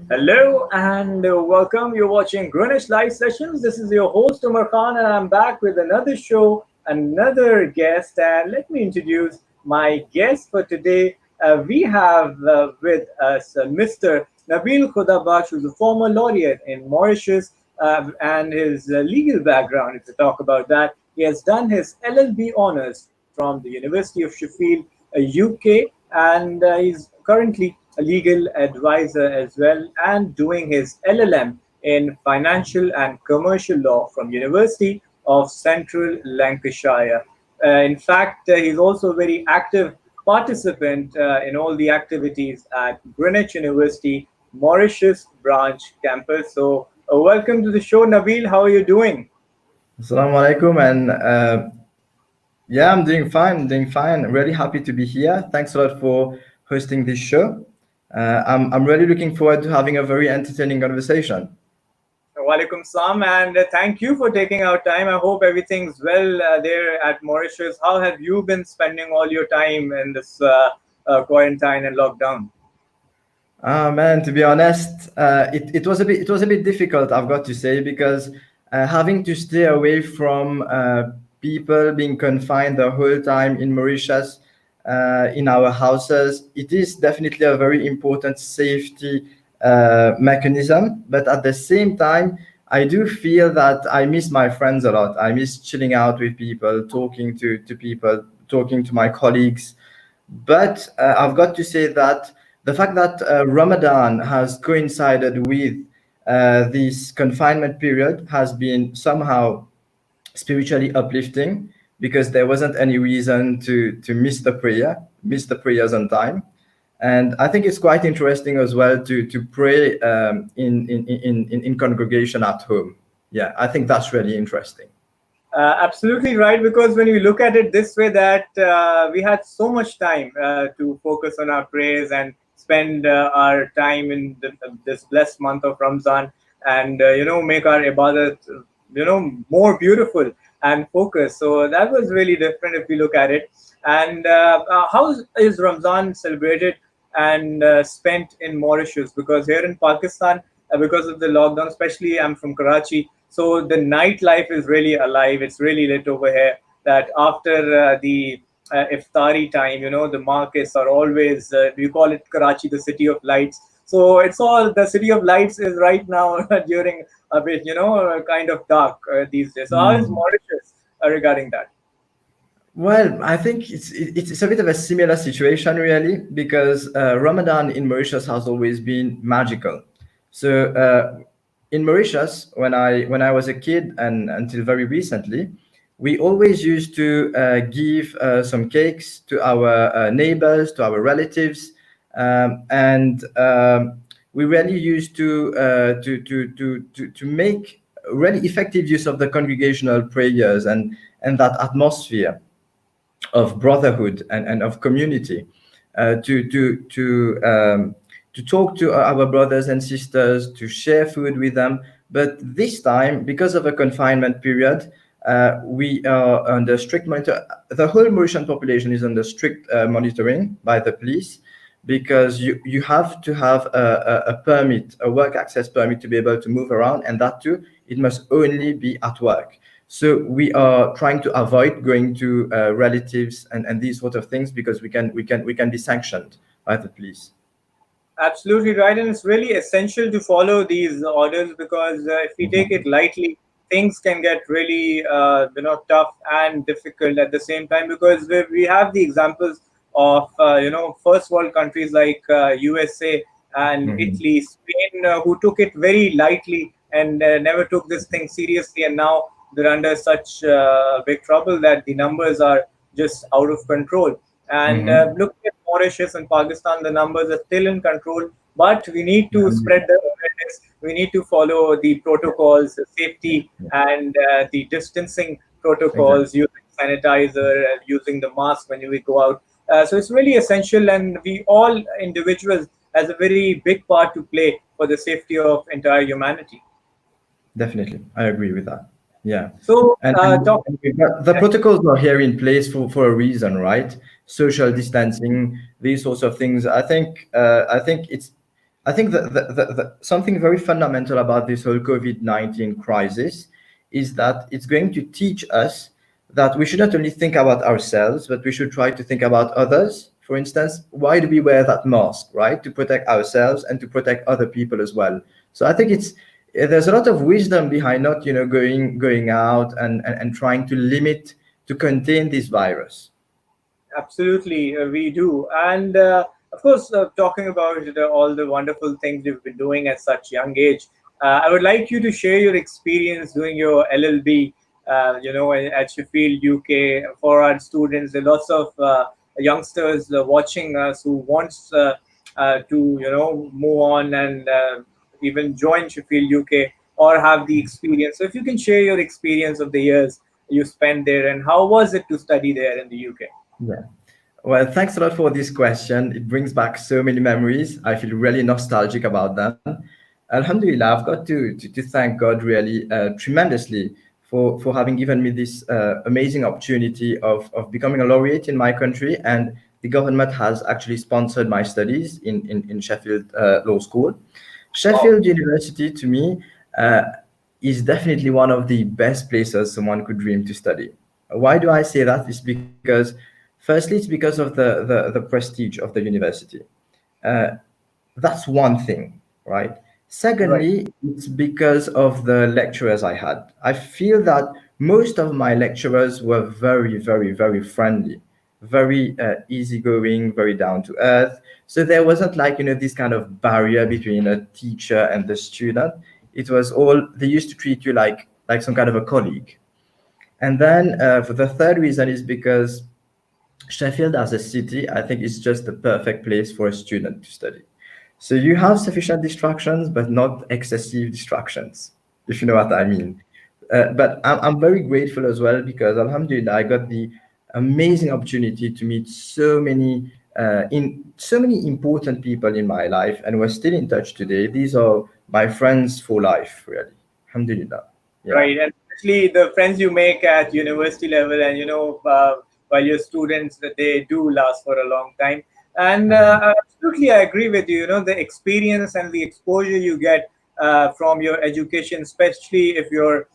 Hello and welcome. You're watching Greenwich Live Sessions. This is your host Umar Khan, and I'm back with another show, another guest. And let me introduce my guest for today. We have with us Mr. Nabeel Khodabux, who's a former laureate in Mauritius, and his legal background. If we talk about that, he has done his LLB honors from the University of Sheffield, UK, and he's currently a legal advisor as well, and doing his LLM in financial and commercial law from University of Central Lancashire. In fact, he's also a very active participant in all the activities at Greenwich University Mauritius branch campus. So, welcome to the show, Nabeel. How are you doing? Assalamu alaikum, and yeah, I'm doing fine. I'm doing fine. Really happy to be here. Thanks a lot for hosting this show. I'm really looking forward to having a very entertaining conversation. Walaikum salam, and thank you for taking our time. I hope everything's well there at Mauritius. How have you been spending all your time in this quarantine and lockdown? Man, to be honest, it was a bit difficult, I've got to say, because having to stay away from people being confined the whole time in Mauritius, in our houses, it is definitely a very important safety mechanism. But at the same time, I do feel that I miss my friends a lot. I miss chilling out with people, talking to people, talking to my colleagues. But I've got to say that the fact that Ramadan has coincided with this confinement period has been somehow spiritually uplifting, because there wasn't any reason to miss the prayers on time. And I think it's quite interesting as well to pray in congregation at home. Yeah, I think that's really interesting. Absolutely right, because when you look at it this way, that we had so much time to focus on our prayers and spend our time in this blessed month of Ramzan, and make our ibadat more beautiful and focused. So that was really different if we look at it. And how is Ramzan celebrated and spent in Mauritius? Because here in Pakistan, because of the lockdown, especially I'm from Karachi, so the nightlife is really alive. It's really lit over here. That after the iftari time, the markets are always, we call it Karachi, the city of lights. So it's all, the city of lights is right now during a bit, kind of dark these days. So how is Mauritius regarding that? Well, I think it's a bit of a similar situation, really, because Ramadan in Mauritius has always been magical. So in Mauritius, when I was a kid and until very recently, we always used to give some cakes to our neighbors, to our relatives, and we really used to make really effective use of the congregational prayers and that atmosphere of brotherhood and of community, to talk to our brothers and sisters, to share food with them. But this time, because of a confinement period, we are under strict monitor. The whole Mauritian population is under strict monitoring by the police, because you have to have a permit, a work access permit, to be able to move around, and that too, it must only be at work. So we are trying to avoid going to relatives and these sort of things, because we can be sanctioned by the police. Absolutely right, and it's really essential to follow these orders, because if we take it lightly, things can get really tough and difficult at the same time. Because we have the examples of first world countries like USA and Mhm. Italy, Spain, who took it very lightly and never took this thing seriously, and now they're under such big trouble that the numbers are just out of control. And Mhm. looking at Mauritius and Pakistan, the numbers are still in control, but we need to spread the awareness. We need to follow the protocols, the safety, Yeah, and the distancing protocols, exactly. using sanitizer, using the mask when we go out. So it's really essential, and we all individuals has a very big part to play for the safety of entire humanity. Definitely, I agree with that. Yeah, So, and talk. the protocols are here in place for a reason, right? Social distancing, these sorts of things. I think I think that something very fundamental about this whole COVID-19 crisis is that it's going to teach us that we should not only think about ourselves, but we should try to think about others. For instance, why do we wear that mask, right? To protect ourselves and to protect other people as well. So I think there's a lot of wisdom behind not, going out and trying to limit, to contain this virus. Absolutely, we do. And of course, talking about all the wonderful things you've been doing at such young age, I would like you to share your experience doing your LLB, at Sheffield, UK. For our students, there are lots of youngsters watching us who wants to, move on and even join Sheffield, UK, or have the experience. So if you can share your experience of the years you spent there and how was it to study there in the UK? Yeah. Well, thanks a lot for this question. It brings back so many memories. I feel really nostalgic about them. Alhamdulillah, I've got to thank God really tremendously for having given me this amazing opportunity of becoming a laureate in my country. And the government has actually sponsored my studies in Sheffield Law School. Wow. Sheffield University, to me, uh, is definitely one of the best places someone could dream to study. Why do I say that? It's because, firstly, it's because of the prestige of the university. Uh, that's one thing, right? Right. Secondly, it's because of the lecturers I had. I feel that most of my lecturers were very, very, very friendly, very easygoing, very down to earth. So there wasn't like, this kind of barrier between a teacher and the student. It was all, they used to treat you like some kind of a colleague. And then for the third reason is because Sheffield as a city, I think, is just the perfect place for a student to study. So you have sufficient distractions, but not excessive distractions, if you know what I mean. But I'm very grateful as well because, Alhamdulillah, I got the amazing opportunity to meet so many important people in my life, and we're still in touch today. These are my friends for life, really. Alhamdulillah. Yeah. Right, and especially the friends you make at university level, and while you're students, that they do last for a long time. And absolutely, I agree with you. You know, the experience and the exposure you get from your education, especially if you're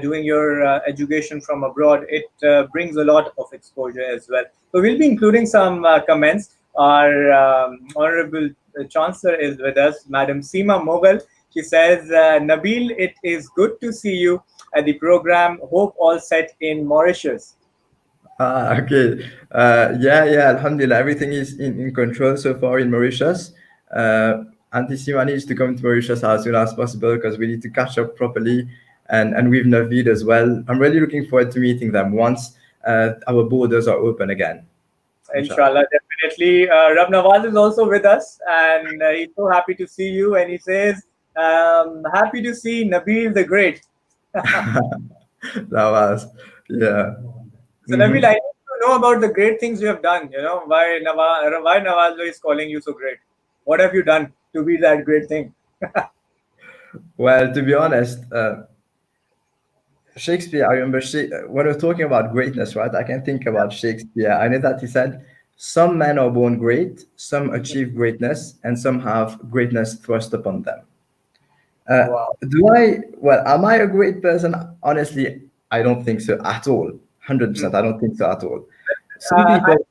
doing your education from abroad, it brings a lot of exposure as well. So we'll be including some comments. Our honorable chancellor is with us, Madam Seema Mughal. She says, Nabil, it is good to see you at the program. Hope all set in Mauritius. Okay. Yeah. Alhamdulillah, everything is in control so far in Mauritius. Auntie Sima needs to come to Mauritius as soon as possible because we need to catch up properly, and with Naveed as well. I'm really looking forward to meeting them once our borders are open again. Inshallah. Inshallah, definitely. Rab Nawaz is also with us, and he's so happy to see you. And he says, happy to see Nabil the Great. That was, yeah. So, Nabil, I Mhm. need to know about the great things you have done. You know, why Nawaz is calling you so great? What have you done to be that great thing? Well, to be honest, Shakespeare, I remember when we're talking about greatness, right? I can think about Shakespeare. I know that he said, some men are born great, some achieve greatness, and some have greatness thrust upon them. Wow. Am I a great person? Honestly, I don't think so at all. Hmm. 100%, I don't think so at all. Some Uh, I, people,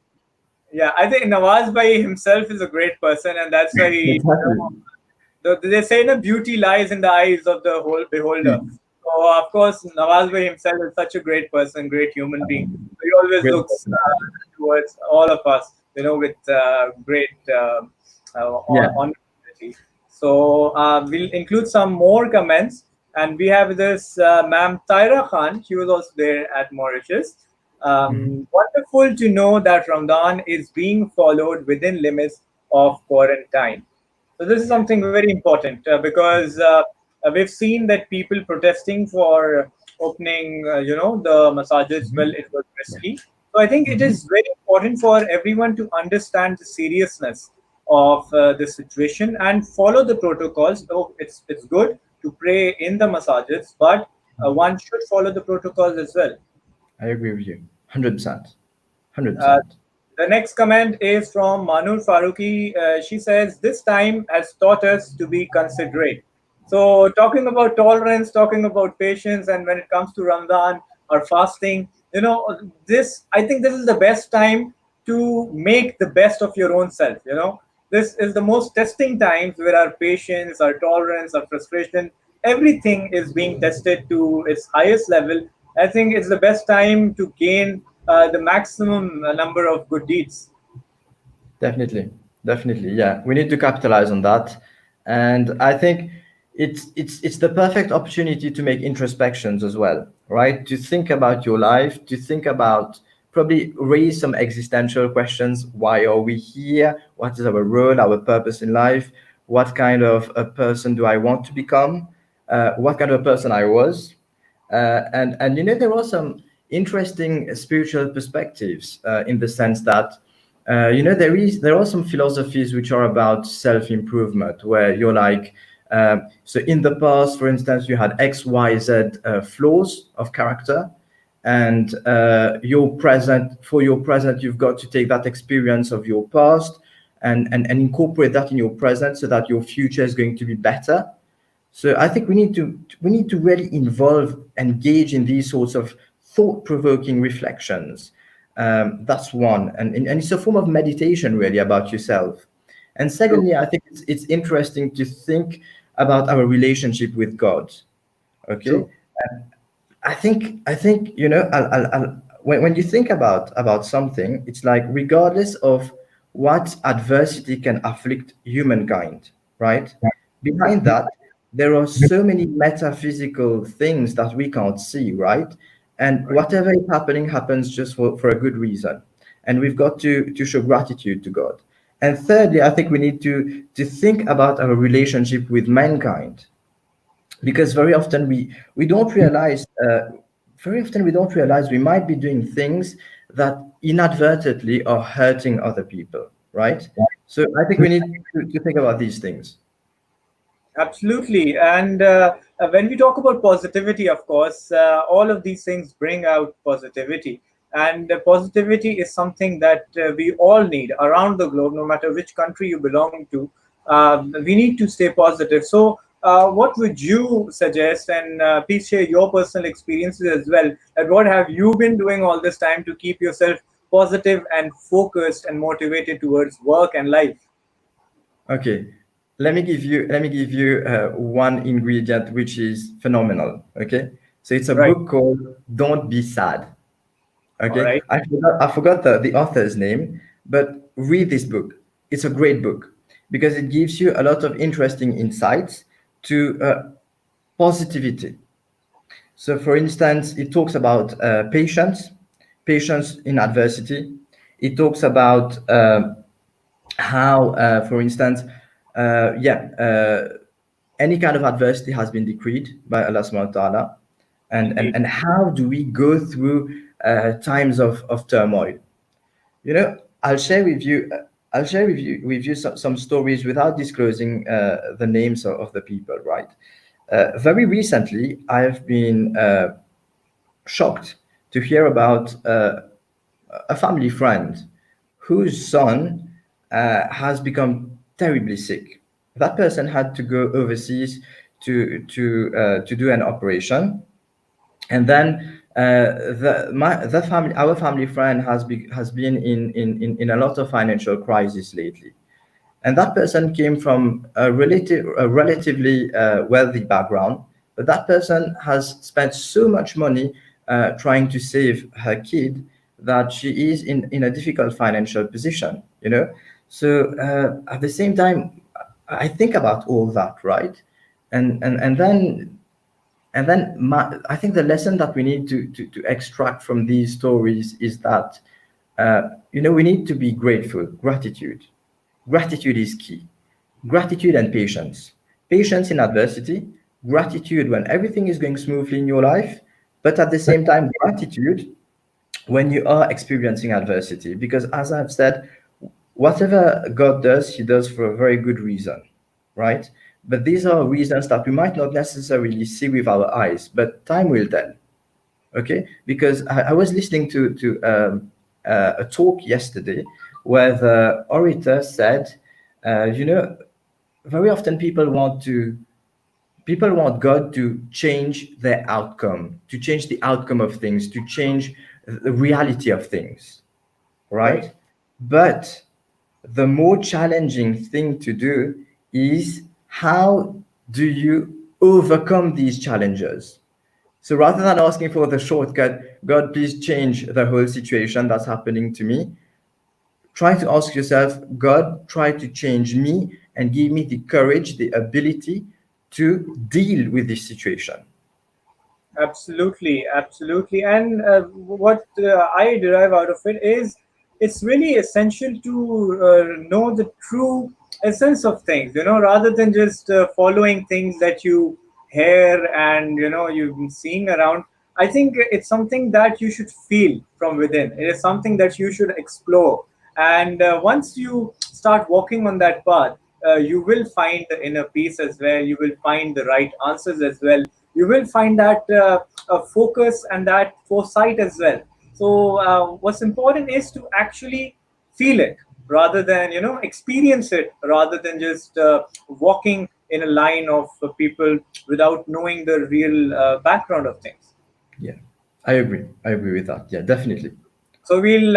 yeah, I think Nawaz by himself is a great person, and that's why he, exactly. they say the beauty lies in the eyes of the whole beholder. So of course, Nawaz Bhai himself is such a great person, great human being. So he always Great looks person. towards all of us, with great Yeah. honorability. So we'll include some more comments, and we have this Ma'am Tyra Khan. She was also there at Mauritius. Mhm. Wonderful to know that Ramadan is being followed within limits of quarantine. So this is something very important because we've seen that people protesting for opening, the massages. Well, Mhm. it was Yeah. risky. So I think it Mhm. is very important for everyone to understand the seriousness of the situation and follow the protocols. So it's good to pray in the massages, but one should follow the protocols as well. I agree with you. 100%. Uh, 100%. The next comment is from Manur Faruqi. She says, "This time has taught us to be considerate." So, talking about tolerance, talking about patience, and when it comes to Ramadan or fasting, I think this is the best time to make the best of your own self. This is the most testing times where our patience, our tolerance, our frustration, everything is being tested to its highest level. I think it's the best time to gain the maximum number of good deeds. Definitely, definitely. Yeah, we need to capitalize on that, and I think it's the perfect opportunity to make introspections as well, right? To think about your life, to think about probably raise some existential questions. Why are we here? What is our role, our purpose in life? What kind of a person do I want to become? What kind of a person I was? And there are some interesting spiritual perspectives in the sense that there are some philosophies which are about self-improvement where you're like so in the past, for instance, you had XYZ flaws of character, and your present you've got to take that experience of your past and incorporate that in your present so that your future is going to be better. So I think we need to really involve, engage in these sorts of thought-provoking reflections. That's one, and it's a form of meditation really about yourself. And True, secondly, I think it's interesting to think about our relationship with God. Okay, true, I think when you think about something, it's like regardless of what adversity can afflict humankind, right? true. Behind that, there are so many metaphysical things that we can't see, right? And Right. whatever is happening happens just for a good reason, and we've got to show gratitude to God. And thirdly, I think we need to think about our relationship with mankind, because very often we don't realize we might be doing things that inadvertently are hurting other people, right? So I think we need to think about these things. Absolutely. And when we talk about positivity, of course, all of these things bring out positivity. And positivity is something that we all need around the globe, no matter which country you belong to. We need to stay positive. So, what would you suggest? And please share your personal experiences as well. And what have you been doing all this time to keep yourself positive and focused and motivated towards work and life? Okay, let me give you one ingredient which is phenomenal. Okay, so it's a Right. book called Don't Be Sad. All Okay, right. I forgot the author's name, but read this book. It's a great book because it gives you a lot of interesting insights to positivity. So, for instance, it talks about patience in adversity. It talks about how, for instance, yeah, any kind of adversity has been decreed by Allah subhanahu wa ta'ala. And, and, Indeed. and how do we go through times of turmoil? You know, I'll share with you some stories without disclosing the names of the people, right? Very recently, I've been shocked to hear about a family friend whose son has become terribly sick. That person had to go overseas to do an operation, and then the family our family friend has been in a lot of financial crisis lately, and that person came from a relatively wealthy background, but that person has spent so much money trying to save her kid that she is in a difficult financial position, so at the same time I think about all that, right? And then I think the lesson that we need to extract from these stories is that we need to be grateful. Gratitude is key. Gratitude and patience. Patience in adversity, gratitude when everything is going smoothly in your life, but at the same time, gratitude when you are experiencing adversity. Because as I've said, whatever God does, He does for a very good reason, right? But these are reasons that we might not necessarily see with our eyes, but time will tell. Okay, because I was listening to a talk yesterday where the orator said, you know, very often people want God to change their outcome, to change the outcome of things, to change the reality of things, Right. right? But the more challenging thing to do is how do you overcome these challenges? So rather than asking for the shortcut, God, please change the whole situation that's happening to me, try to ask yourself, God, try to change me and give me the courage, the ability to deal with this situation. Absolutely, absolutely. And what I derive out of it is it's really essential to know the true essence of things, rather than just following things that you hear and, you've been seeing around. I think it's something that you should feel from within. It is something that you should explore. And once you start walking on that path, you will find the inner peace as well. You will find the right answers as well. You will find that focus and that foresight as well. So, what's important is to actually feel it rather than, experience it rather than just walking in a line of people without knowing the real background of things. Yeah, I agree. I agree with that. Yeah, definitely. So we'll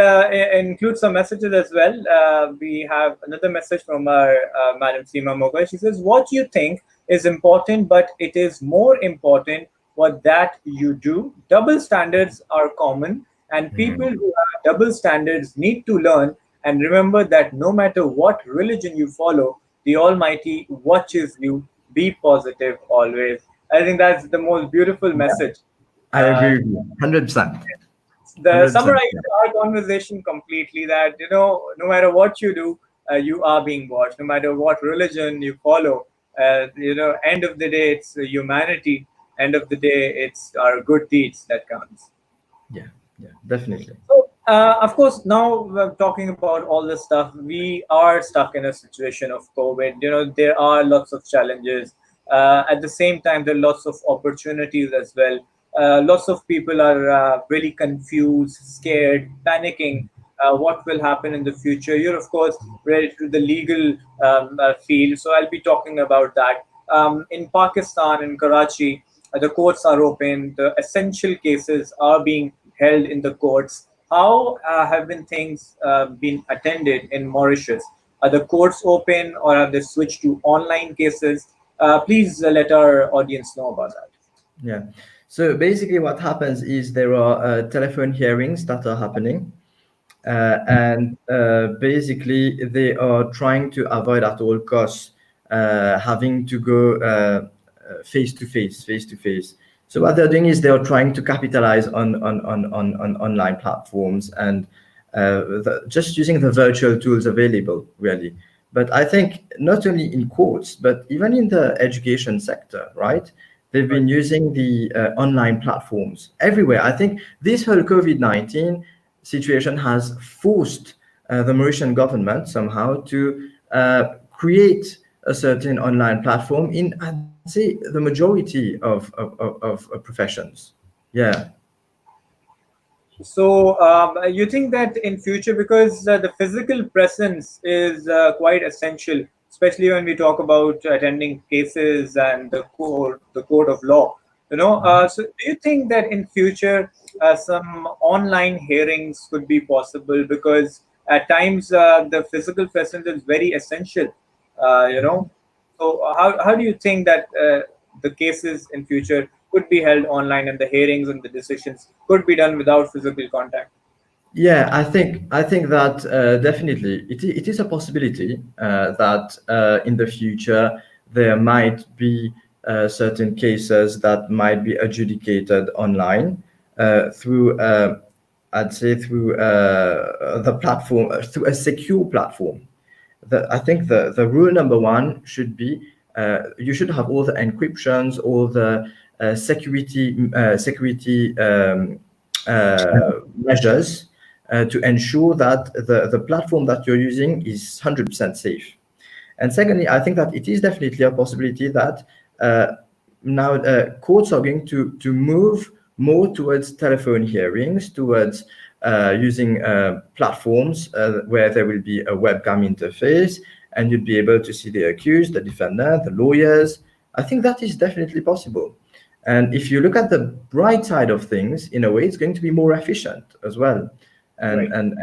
include some messages as well. We have another message from our Madam Seema Moga. She says, "What you think is important, but it is more important what that you do. Double standards are common, and people who have double standards need to learn and remember that no matter what religion you follow, the Almighty watches you. Be positive always." I think that's the most beautiful message. I Uh, agree with you. 100%. the 100%. summarize our conversation completely that no matter what you do, you are being watched. No matter what religion you follow, end of the day it's humanity. End of the day it's our good deeds that counts. Yeah, yeah, definitely. So, of course, now we're talking about all this stuff. We are stuck in a situation of COVID. There are lots of challenges. At the same time, there are lots of opportunities as well. Lots of people are really confused, scared, panicking. What will happen in the future? You're, of course, related to the legal field. So, I'll be talking about that. In Pakistan, in Karachi, the courts are open. The essential cases are being held in the courts. How have been things been attended in Mauritius? Are the courts open or have they switched to online cases? Please let our audience know about that. Yeah. So basically, what happens is there are telephone hearings that are happening, and basically they are trying to avoid at all costs having to go face to face, face to face. So what they're doing is they're trying to capitalize on online platforms and just using the virtual tools available, really. But I think not only in courts, but even in the education sector, right? They've Right. been using the online platforms everywhere. I think this whole COVID-19 situation has forced the Mauritian government somehow to create a certain online platform in, I'd say, the majority of professions. Yeah. So you think that in future, because the physical presence is quite essential, especially when we talk about attending cases and the court of law. So do you think that in future some online hearings could be possible? Because at times the physical presence is very essential. Uh, you know, so how do you think that the cases in future could be held online and the hearings and the decisions could be done without physical contact? Yeah, I think that definitely it is a possibility that in the future there might be certain cases that might be adjudicated online through I'd say through the platform through a secure platform. I think the rule number one should be you should have all the encryptions, all the security measures to ensure that the platform that you're using is 100% safe. And secondly, I think that it is definitely a possibility that uh, now courts are going to move more towards telephone hearings, towards using platforms where there will be a webcam interface, and you'd be able to see the accused, the defendant, the lawyers. I think that is definitely possible. And if you look at the bright side of things, in a way, it's going to be more efficient as well, Right. and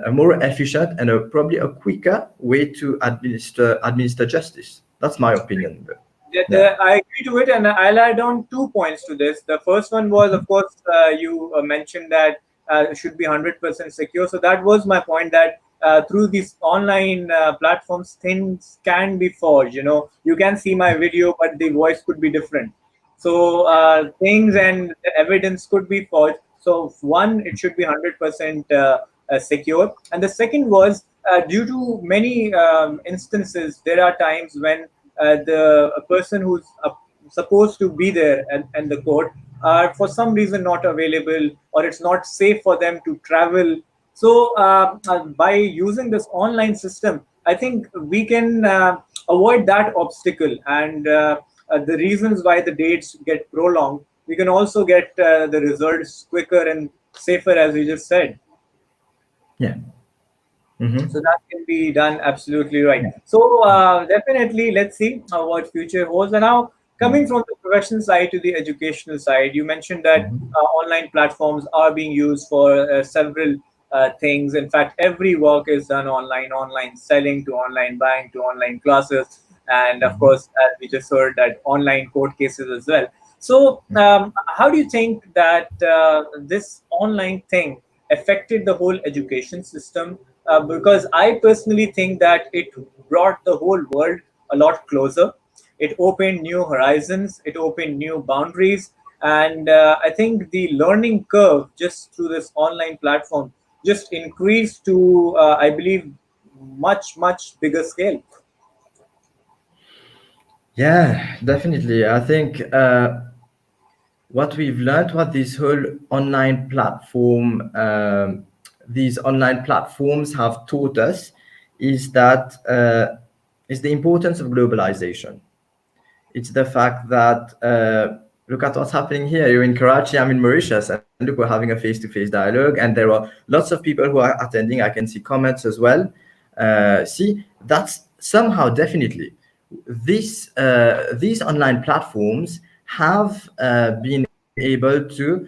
a more efficient and probably a quicker way to administer justice. That's my opinion. But yeah. I agree to it, and I'll add on 2 points to this. The first one was, of course, you mentioned that it should be 100% secure. So that was my point, that through these online platforms, things can be forged. You can see my video, but the voice could be different. So things and the evidence could be forged. So one, it should be 100% secure. And the second was, due to many instances, there are times when the a person who's supposed to be there and the court are for some reason not available, or it's not safe for them to travel. So by using this online system, I think we can avoid that obstacle, and the reasons why the dates get prolonged, we can also get the results quicker and safer, as we just said. Yeah. So Hmm. that can be done, absolutely right. So definitely, let's see what future holds. And now, coming from the professional side to the educational side, you mentioned that online platforms are being used for several things. In fact, every work is done online, online selling to online buying to online classes, and of course, as we just heard, that online court cases as well. So, how do you think that this online thing affected the whole education system? Because I personally think that it brought the whole world a lot closer. It opened new horizons, it opened new boundaries, and I think the learning curve just through this online platform just increased to, I believe, much, much bigger scale. Yeah, definitely. I think what we've learned, what this whole online platform, these online platforms have taught us, is that is the importance of globalization. It's the fact that look at what's happening here. You're in Karachi, I'm in Mauritius, and look, we're having a face-to-face dialogue, and there are lots of people who are attending. I can see comments as well. See, that's somehow definitely these online platforms have been able to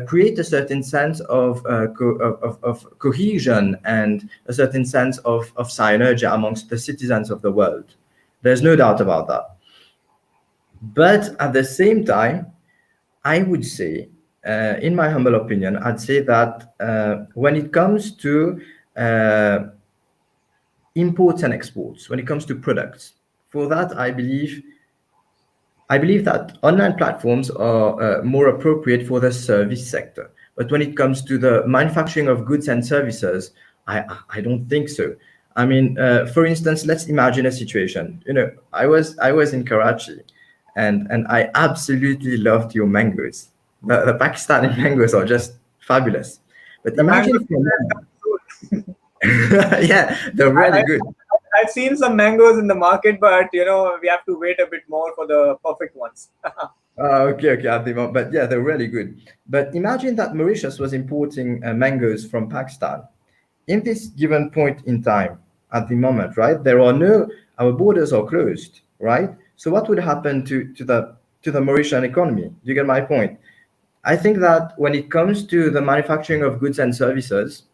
create a certain sense of, of cohesion and a certain sense of synergy amongst the citizens of the world. There's no doubt about that. But at the same time, I would say, in my humble opinion, I'd say that when it comes to uh, imports and exports, when it comes to products, for that, I believe that online platforms are more appropriate for the service sector. But when it comes to the manufacturing of goods and services, I don't think so. I mean, for instance, let's imagine a situation. I was in Karachi, and I absolutely loved your mangoes. The Pakistani mangoes are just fabulous. But The mangoes imagine for are me, coming soon. yeah, they're I, really I, good. I've seen some mangoes in the market, but we have to wait a bit more for the perfect ones. Okay, at the moment, but yeah, they're really good. But imagine that Mauritius was importing mangoes from Pakistan. In this given point in time, at the moment, right, our borders are closed, right? So what would happen to the Mauritian economy? Do you get my point? I think that when it comes to the manufacturing of goods and services,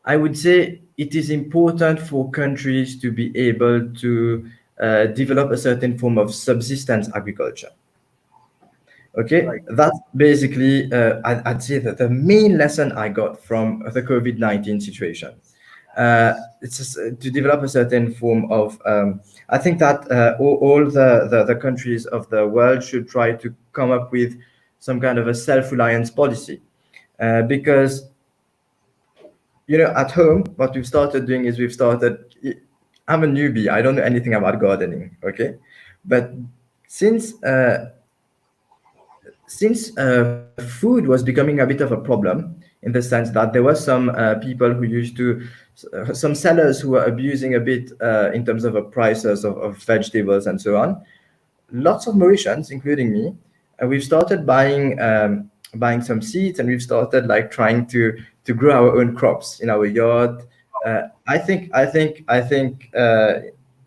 I would say it is important for countries to be able to develop a certain form of subsistence agriculture. Okay, Right. that's basically, I'd say that the main lesson I got from the COVID-19 situation. It's just, to develop a certain form of, I think that all the countries of the world should try to come up with some kind of a self-reliance policy. Because, at home, what we've started doing is I'm a newbie, I don't know anything about gardening, okay? But since food was becoming a bit of a problem in the sense that there were some people who used to, some sellers who were abusing a bit in terms of prices of vegetables and so on. Lots of Mauritians, including me, we've started buying some seeds, and we've started like trying to grow our own crops in our yard.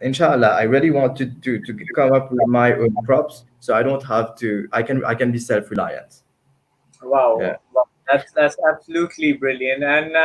Inshallah, I really want to come up with my own crops, so I don't have to. I can be self-reliant. Yeah. Wow, wow. That's absolutely brilliant, and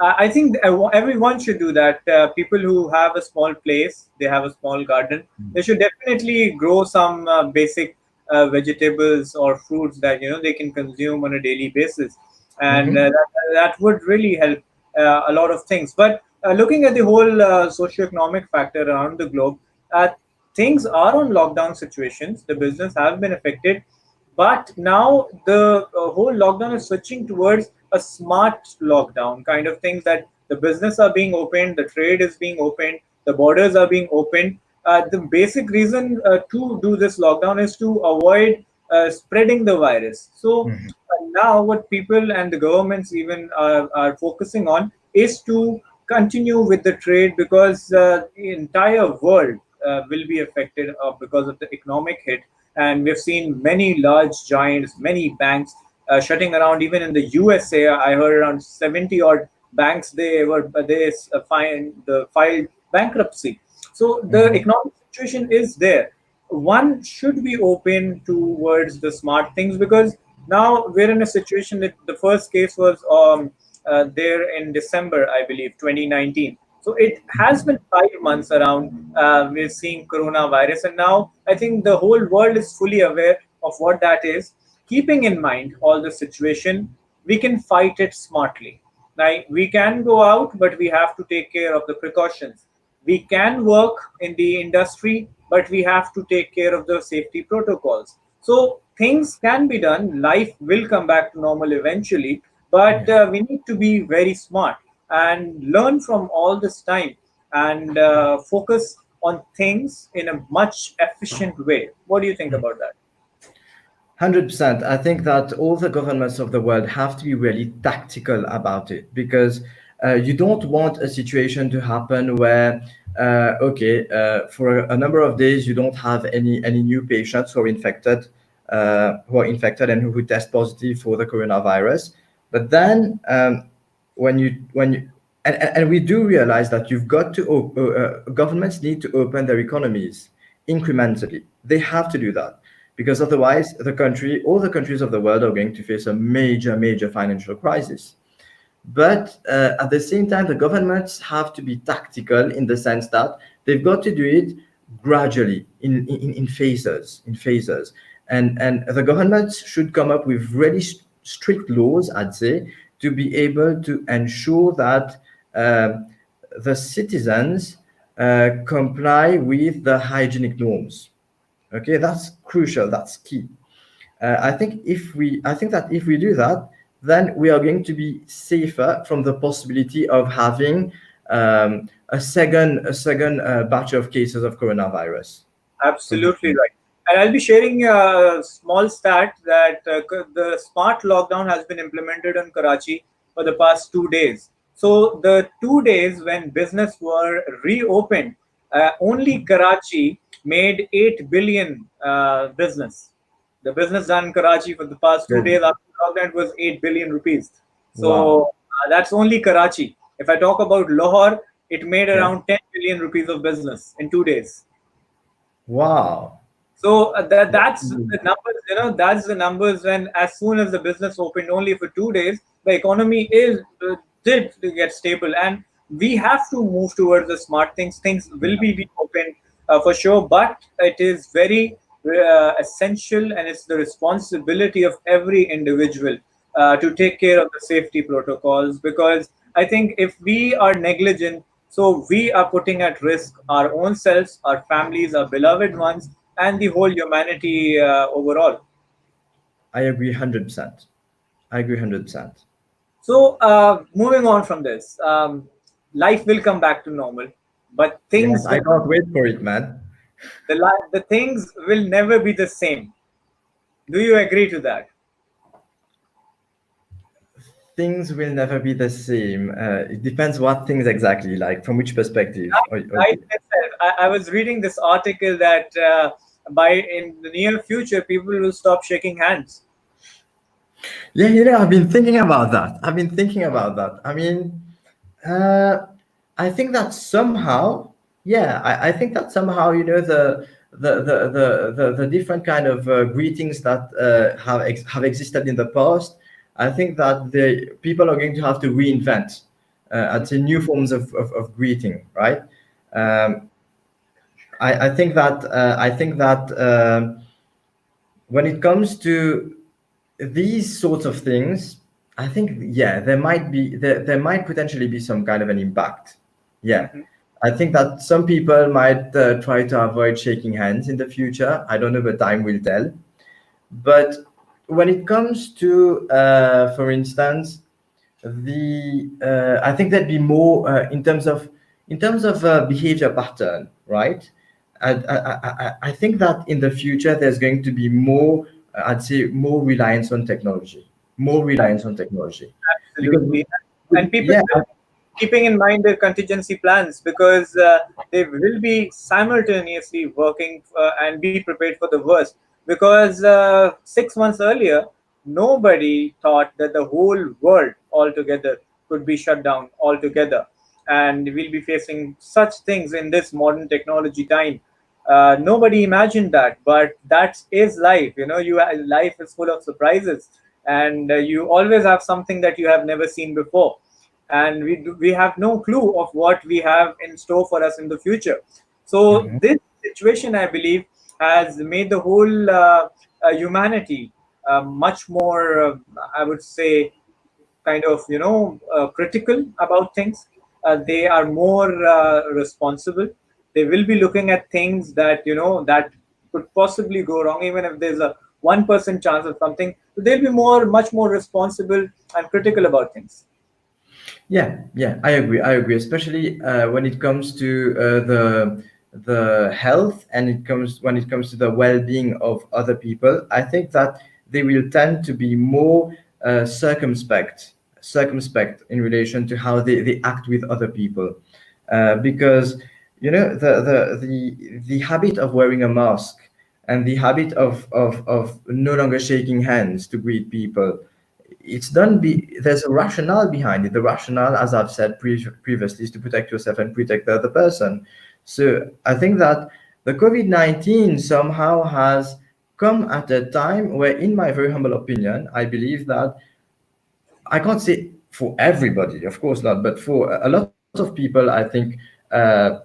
I think everyone should do that. People who have a small place, they have a small garden, they should definitely grow some basic vegetables or fruits that they can consume on a daily basis, and Mm-hmm. that would really help a lot of things. But looking at the whole socioeconomic factor around the globe, uh, things are on lockdown situations. The business have been affected, but now the whole lockdown is switching towards a smart lockdown kind of things, that the business are being opened, the trade is being opened, the borders are being opened. The basic reason to do this lockdown is to avoid spreading the virus. So now what people and the governments even are focusing on is to continue with the trade, because the entire world will be affected because of the economic hit. And we've seen many large giants, many banks shutting around. Even in the USA, I heard around 70 odd banks, filed bankruptcy. So the Mm-hmm. economic situation is there. One should be open towards the smart things, because now we're in a situation that the first case was there in December, I believe, 2019. So it has been 5 months around. We're seeing coronavirus, and now I think the whole world is fully aware of what that is. Keeping in mind all the situation, we can fight it smartly. Now we can go out, but we have to take care of the precautions. We can work in the industry, but we have to take care of the safety protocols. So things can be done. Life will come back to normal eventually, but Yeah. we need to be very smart and learn from all this time, and focus on things in a much efficient way. What do you think about that? 100%. I think that all the governments of the world have to be really tactical about it, because you don't want a situation to happen where, okay, for a number of days you don't have any new patients who are infected and who test positive for the coronavirus. But then when you and we do realize that you've got to governments need to open their economies incrementally. They have to do that, because otherwise all the countries of the world are going to face a major financial crisis. But at the same time, the governments have to be tactical in the sense that they've got to do it gradually, in phases. And the governments should come up with really strict laws, I'd say, to be able to ensure that um the citizens comply with the hygienic norms. Okay, that's crucial. That's key. I think that if we do that, then we are going to be safer from the possibility of having a second batch of cases of coronavirus. Would be Absolutely right. And I'll be sharing a small stat that the smart lockdown has been implemented in Karachi for the past 2 days. So the 2 days when business were reopened, only Karachi made 8 billion business. The business done in Karachi for the past 2 days good. after lockdown was 8 billion rupees. So Wow. that's only Karachi. If I talk about Lahore, it made Yeah. around 10 billion rupees of business in 2 days. Wow. So That's that's the numbers. That's the numbers when, as soon as the business opened only for 2 days, the economy did get stable, and we have to move towards the smart things. Things will yeah. be open for sure, but it is very essential, and it's the responsibility of every individual to take care of the safety protocols. Because I think if we are negligent, so we are putting at risk our own selves, our families, our beloved ones, and the whole humanity overall. I agree 100%. I agree 100%. So, moving on from this, life will come back to normal, but Yes, things I will can't wait for it, man. the things will never be the same. Do you agree to that? Things will never be the same. It depends what things exactly, like from which perspective. Right itself. I was reading this article that by in the near future, people will stop shaking hands. Yeah, I've been thinking about that. I mean, uh, I think that somehow, yeah, I think that somehow, the different kind of greetings that have existed in the past. I think that the people are going to have to reinvent, I'd say, new forms of greeting, right? Um, I think that when it comes to these sorts of things, I think, yeah, there might potentially be some kind of an impact. Yeah, Mhm. I think that some people might try to avoid shaking hands in the future. I don't know, but time will tell. But when it comes to, for instance, the I think there'd be more in terms of behavior pattern, right? I think that in the future there's going to be more, I'd say, more reliance on technology, more reliance on technology, because Absolutely. And people yeah. will keeping in mind their contingency plans because they will be simultaneously working and be prepared for the worst. Because 6 months earlier, nobody thought that the whole world altogether could be shut down altogether, and we'll be facing such things in this modern technology time. Nobody imagined that, but that is life. Life is full of surprises, and you always have something that you have never seen before, and we have no clue of what we have in store for us in the future. So Mhm. this situation, I believe, has made the whole humanity much more, I would say, kind of critical about things. They are more responsible. They will be looking at things that that could possibly go wrong, even if there's a 1% chance of something. So they'll be much more responsible and critical about things. Yeah, yeah, I agree, especially when it comes to the health, and it comes when it comes to the well-being of other people. I think that they will tend to be more circumspect in relation to how they act with other people, because the habit of wearing a mask and the habit of no longer shaking hands to greet people, there's a rationale behind it. The rationale, as I've said previously, is to protect yourself and protect the other person. So I think that the COVID-19 somehow has come at a time where, in my very humble opinion, I believe that, I can't say for everybody, of course not, but for a lot of people, I think a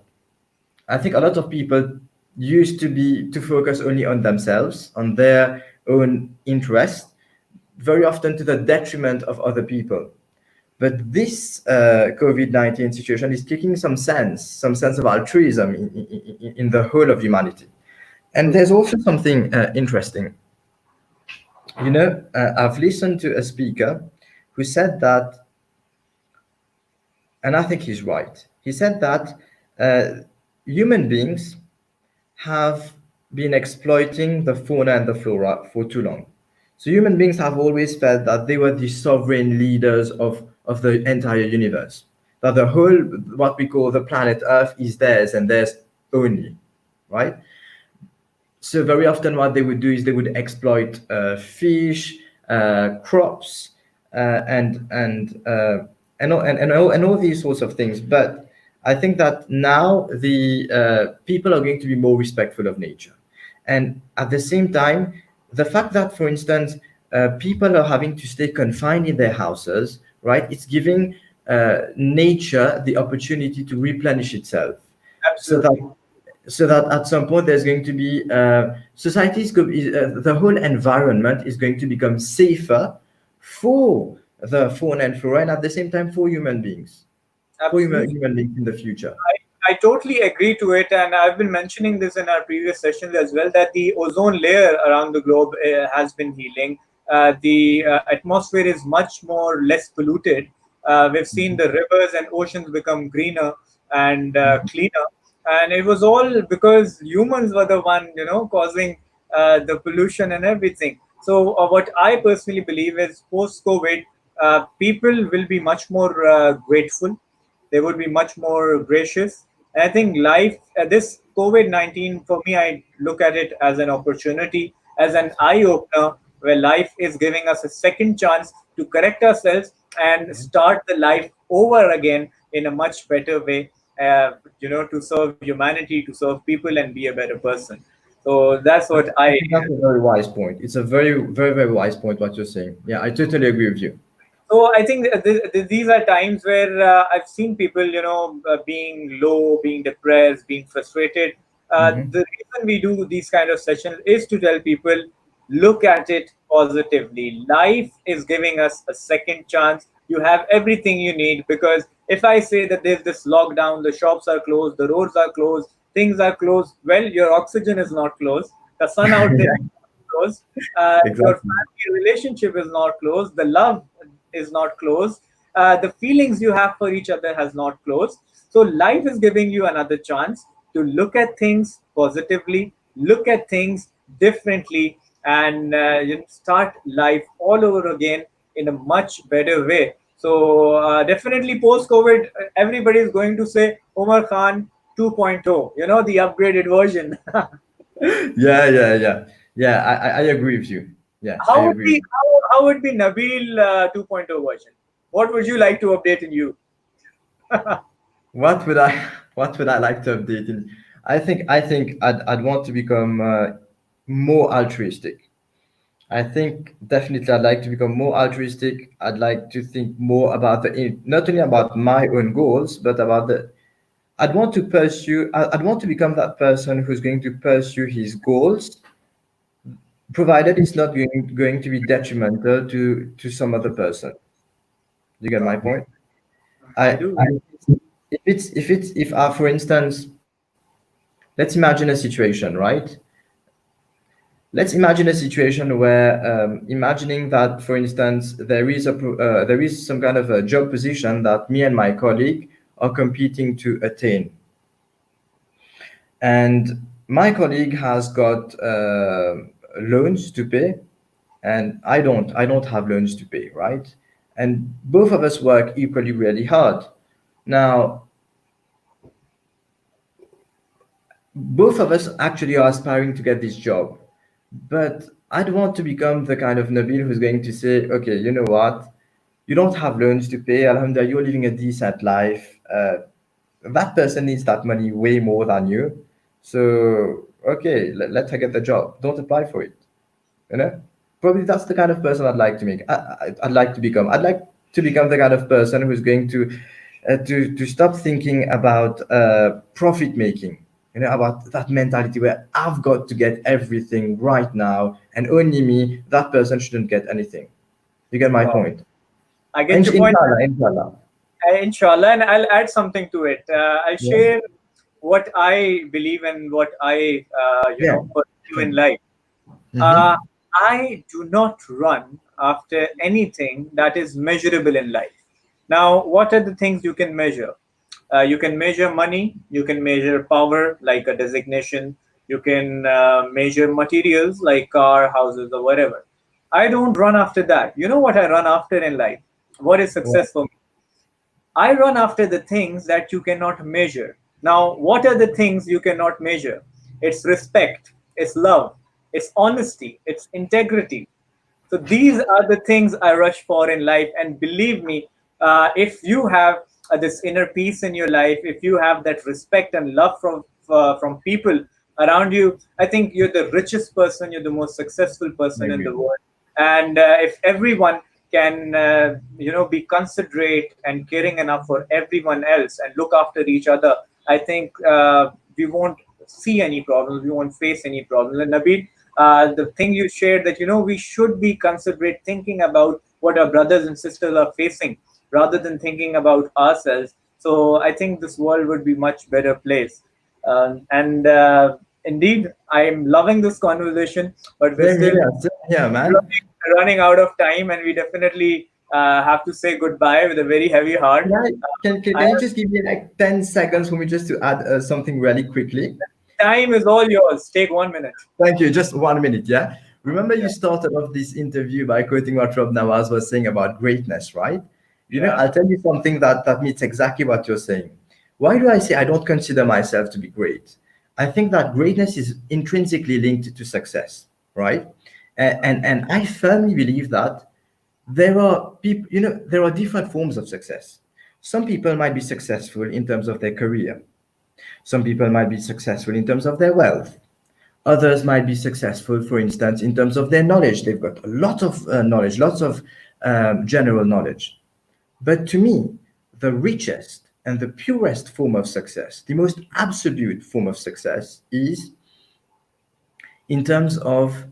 lot of people used to focus only on themselves, on their own interest, very often to the detriment of other people. But this COVID-19 situation is taking some sense of altruism in the whole of humanity. And True. there's also something interesting. I've listened to a speaker who said that, and I think he's right. He said that uh, human beings have been exploiting the fauna and the flora for too long. So human beings have always felt that they were the sovereign leaders of the entire universe, that the whole, what we call the planet Earth, is theirs and theirs only, right? So very often what they would do is they would exploit fish, crops, and all these sorts of things. But I think that now the people are going to be more respectful of nature, and at the same time, the fact that, for instance, people are having to stay confined in their houses, right? It's giving nature the opportunity to replenish itself, so that Absolutely. at some point there's going to be the whole environment is going to become safer for the fauna and flora, and at the same time for human beings, Absolutely. human beings in the future. I totally agree to it, and I've been mentioning this in our previous sessions as well, that the ozone layer around the globe has been healing. The atmosphere is much more less polluted. We've seen the rivers and oceans become greener and cleaner, and it was all because humans were the one, causing the pollution and everything. So, what I personally believe is post-COVID, people will be much more grateful. They would be much more gracious. And I think life, this COVID 19, for me, I look at it as an opportunity, as an eye opener where life is giving us a second chance to correct ourselves and start the life over again in a much better way, to serve humanity, to serve people, and be a better person. So that's what I I. think that's a very wise point. It's a very wise point what you're saying. Yeah, I totally agree with you. So I think these are times where I've seen people, being low, being depressed, being frustrated. Hmm. The reason we do these kind of sessions is to tell people, look at it positively. Life is giving us a second chance. You have everything you need, because if I say that there's this lockdown, the shops are closed, the roads are closed, things are closed, well, your oxygen is not closed. The sun out there Yeah, closed. Your exactly. family relationship is not closed. The love is not closed. The feelings you have for each other has not closed. So life is giving you another chance to look at things positively, look at things differently, and start life all over again in a much better way. So definitely post COVID, everybody is going to say Omar Khan 2.0, the upgraded version. Yeah. I agree with you. Yeah, I How would agree. be how would be Nabil 2.0 version? What would you like to update in you? What would I what would I like to update in? I think I'd want to become more altruistic. I think definitely I'd like to become more altruistic. I'd like to think more about not only about my own goals, but about the I'd want to pursue. I'd want to become that person who's going to pursue his goals, provided it's not going to be detrimental to some other person. You get my point? I I, do. I if for instance, let's imagine a situation, right? Let's imagine a situation where, imagining that, for instance, there is some kind of a job position that me and my colleague are competing to attain, and my colleague has got loans to pay, and I don't have loans to pay, right? And both of us work equally really hard. Now, both of us actually are aspiring to get this job, but I don't want to become the kind of Nabil who's going to say, okay, you know what, you don't have loans to pay, alhamdulillah, you're living a decent life, that person needs that money way more than you, so okay, let her get the job, don't apply for it, you know. Probably that's the kind of person I'd like to become. I'd like to become the kind of person who's going to stop thinking about profit making, you know, about that mentality where I've got to get everything right now and only me, that person shouldn't get anything. You get my Wow. point? I get your point. Inshallah. Inshallah, and I'll add something to it. I'll Yeah. share what I believe and what I, Yeah. pursue in life. Mm-hmm. Uh, I do not run after anything that is measurable in life. Now, what are the things you can measure? You can measure money, you can measure power, like a designation, you can measure materials like car, houses, or whatever. I don't run after that. You know what I run after in life? What is success for me? I run after the things that you cannot measure. Now, what are the things you cannot measure? It's respect, it's love, it's honesty, it's integrity. So these are the things I rush for in life. And believe me, if you have this inner peace in your life, if you have that respect and love from people around you, I think you're the richest person, you're the most successful I person in agree. the world. And if everyone can, be considerate and caring enough for everyone else and look after each other, I think we won't see any problems, we won't face any problems. And Nabil, the thing you shared, that we should be considerate, thinking about what our brothers and sisters are facing rather than thinking about ourselves. So I think this world would be much better place. And indeed, I'm loving this conversation, but we're still Same here, man. running out of time, and we definitely have to say goodbye with a very heavy heart. Can I, you just give me like 10 seconds for me just to add something really quickly? time is all yours. Take 1 minute. Thank you. Just 1 minute, yeah? Remember, Yeah, you started off this interview by quoting what Rob Nawaz was saying about greatness, right? You know, yeah. I'll tell you something that meets exactly what you're saying. Why do I say I don't consider myself to be great? I think that greatness is intrinsically linked to success, right? And I firmly believe that there are people, there are different forms of success. Some people might be successful in terms of their career. Some people might be successful in terms of their wealth. Others might be successful, for instance, in terms of their knowledge. They've got a lot of knowledge, lots of general knowledge. But to me, the richest and the purest form of success, the most absolute form of success, is in terms of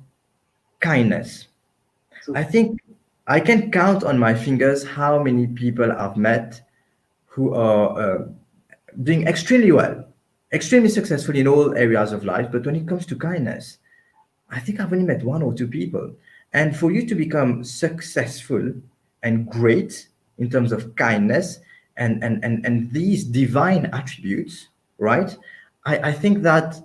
kindness. True. I think I can count on my fingers how many people I've met who are doing extremely well, extremely successful in all areas of life. But when it comes to kindness, I think I've only met one or two people. And for you to become successful and great in terms of kindness and these divine attributes, right? I think that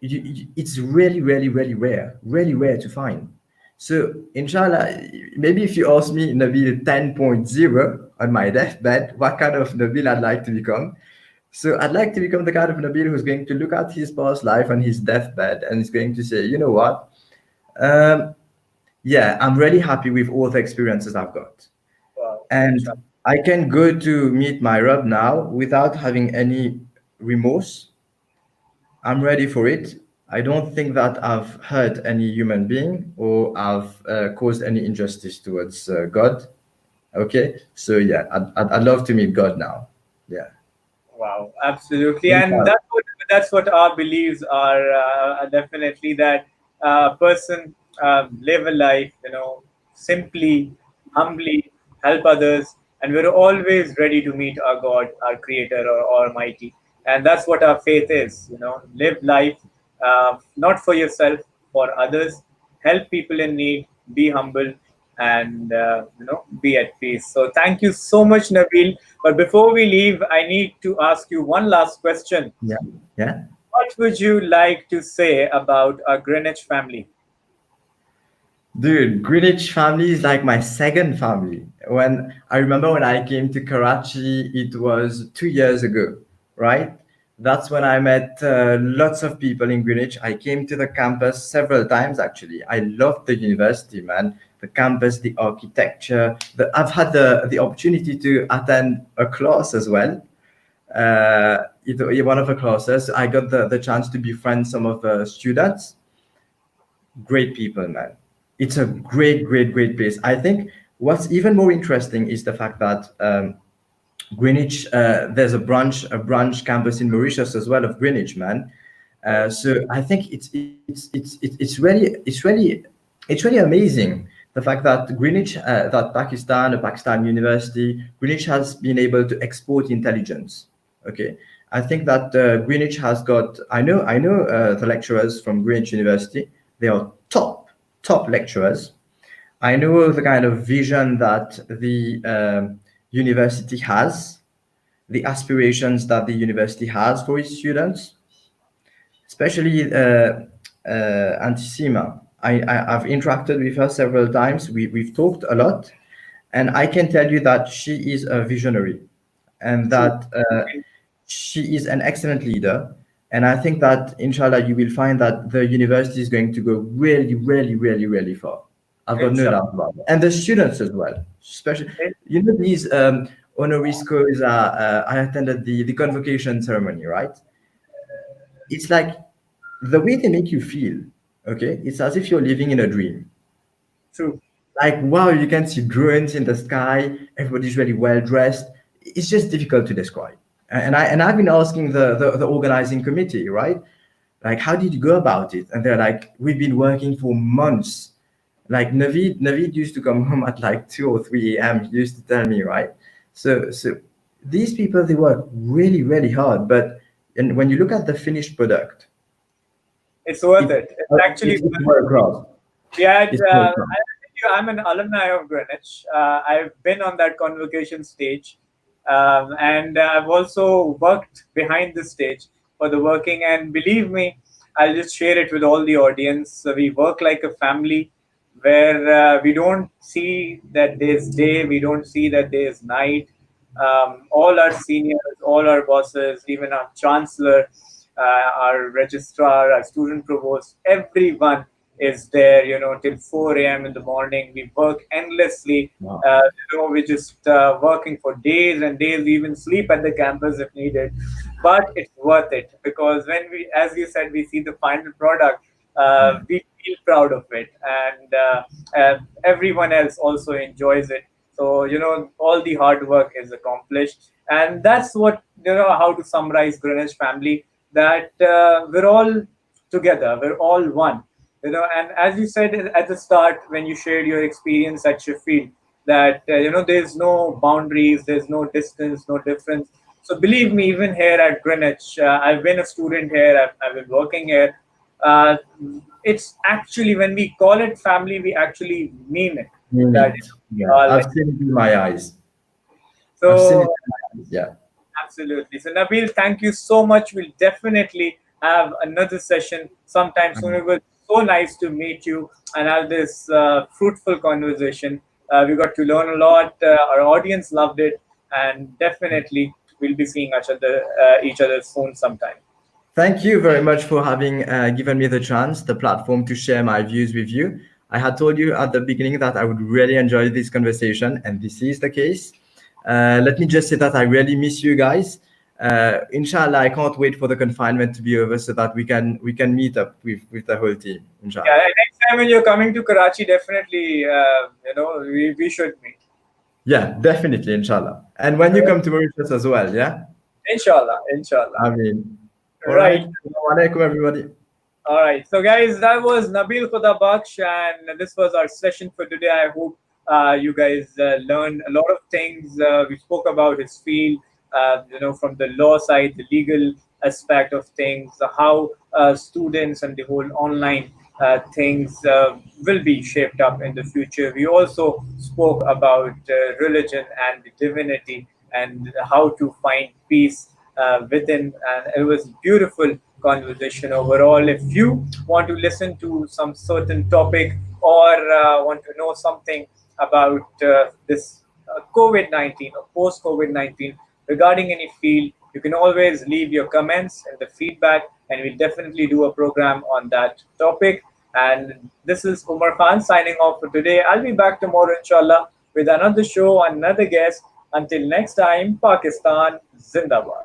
it's really rare to find. So, inshallah, maybe if you ask me, Nabil 10.0 on my deathbed, what kind of Nabil I'd like to become? So, I'd like to become the kind of Nabil who's going to look at his past life on his deathbed and is going to say, you know what? Um, yeah, I'm really happy with all the experiences I've got. Wow. And I can go to meet my Rab now without having any remorse. I'm ready for it. I don't think that I've hurt any human being or I've caused any injustice towards God. Okay, so yeah, I'd love to meet God now. Yeah. Wow, absolutely, and Inshallah. that's what our beliefs are. Definitely that person live a life, simply, humbly, help others, and we're always ready to meet our God, our Creator, or Almighty, and that's what our faith is. Live life not for yourself, for others, help people in need, be humble, and be at peace. So thank you so much, Nabeel. But before we leave, I need to ask you one last question. Yeah. Yeah. What would you like to say about our Greenwich family? Dude, Greenwich family is like my second family. When I remember when I came to Karachi, it was 2 years ago, right? That's when I met lots of people in Greenwich. I came to the campus several times actually. I loved the university, man. The campus, the architecture. I've had the opportunity to attend a class as well. One of the classes, I got the chance to befriend some of the students. Great people, man. It's a great place. I think what's even more interesting is the fact that Greenwich, there's a branch campus in Mauritius as well of Greenwich, man. Right. So I think it's really amazing the fact that Greenwich, that Pakistan, a Pakistan university, Greenwich has been able to export intelligence. Okay, I think that Greenwich has got. I know the lecturers from Greenwich University. They are top lecturers. I know the kind of vision that the university has, the aspirations that the university has for its students, especially Antissima. I've interacted with her several times. We've talked a lot, and I can tell you that she is a visionary and True. that she is an excellent leader. And I think that, inshallah, you will find that the university is going to go really far. I've got no Inshallah. doubt about it. And the students as well, especially, these honoris causa. I attended the convocation ceremony, right? It's like the way they make you feel, okay? It's as if you're living in a dream. True. Like, wow, you can see drones in the sky, everybody's really well dressed. It's just difficult to describe. And I've been asking the organizing committee, right? Like, how did you go about it? And they're like, we've been working for months. Like Navid used to come home at like 2 or 3 a.m. He used to tell me, right? So these people, they work really hard. But and when you look at the finished product, It's worth it, it. It's actually it's worth work hard. it. Yeah, It's work hard. I'm an alumni of Greenwich. I've been on that convocation stage, and I've also worked behind the stage for the working. And believe me, I'll just share it with all the audience. So we work like a family, where we don't see that there's day, we don't see that there's night. All our seniors, all our bosses, even our chancellor, our registrar, our student provost, everyone is there, till 4 a.m. in the morning. We work endlessly. Wow. We're just working for days and days. We even sleep at the campus if needed. But it's worth it because when we, as you said, we see the final product, Yeah. we feel proud of it, and everyone else also enjoys it. So all the hard work is accomplished, and that's what how to summarize Greenwich family. That we're all together, we're all one. And as you said at the start when you shared your experience at Sheffield, that there's no boundaries, there's no distance, no difference. So believe me, even here at Greenwich, I've been a student here, I've been working here. uh, it's actually, when we call it family, we actually mean it. Mean That it. we Yeah. are I've like, seen it in my eyes. I've seen it so. in my eyes. Yeah. Absolutely. So, Nabil, thank you so much. We'll definitely have another session sometime soon. It was so nice to meet you and have this fruitful conversation. We got to learn a lot. Our audience loved it, and definitely we'll be seeing each other soon sometime. Thank you very much for having given me the chance, the platform to share my views with you. I had told you at the beginning that I would really enjoy this conversation, and this is the case. Let me just say that I really miss you guys. Inshallah, I can't wait for the confinement to be over so that we can meet up with the whole team. Yeah, Inshallah. next time when you're coming to Karachi, definitely, we should meet. Yeah, definitely, inshallah. And when you come to Mauritius as well, yeah. Inshallah, inshallah. I mean, all right. Right. Assalamu alaikum, everybody. All right. So, guys, that was Nabeel Khodabux, and this was our session for today. I hope you guys learned a lot of things. We spoke about his field, from the law side, the legal aspect of things, how students and the whole online things will be shaped up in the future. We also spoke about religion and the divinity and how to find peace within. And it was beautiful conversation overall. If you want to listen to some certain topic or want to know something about this COVID-19 or post COVID-19 regarding any field, you can always leave your comments and the feedback, and we'll definitely do a program on that topic. And this is Umar Khan signing off for today. I'll be back tomorrow, inshallah, with another show, another guest. Until next time, Pakistan Zindabad.